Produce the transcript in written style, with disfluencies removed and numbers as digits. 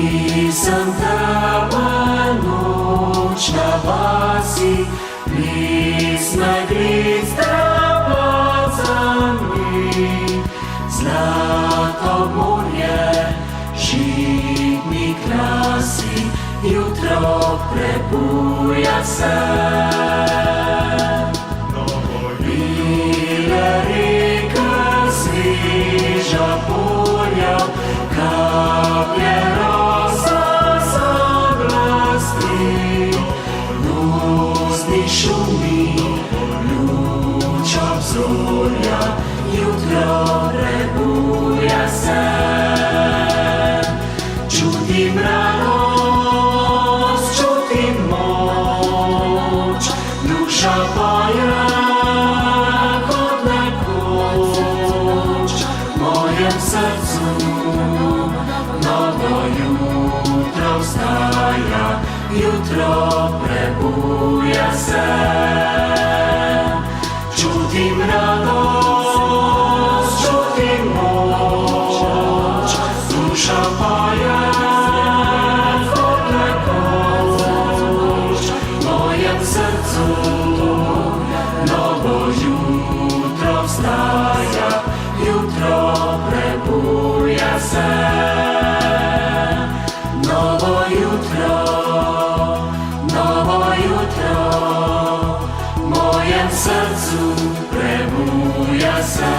Пісен тебе ноч на басі, лісна грізь трава землі, злато море, житні красі, jutro prebuja se. Bile reke, sviža polja, kaplje rosa zablesti, luzni šumi, luč obzorja, jutro prebuja se. Čutim radost, čutim moč, duša poje kot nekoč. V mojem srcu novo jutro vstaja, jutro prebuja se. Čutim radost, čutim moč, duša poje kot nekoč. V mojem srcu novo jutro vstaja, jutro prebuja se. Novo jutro, v mojem srcu prebuja se.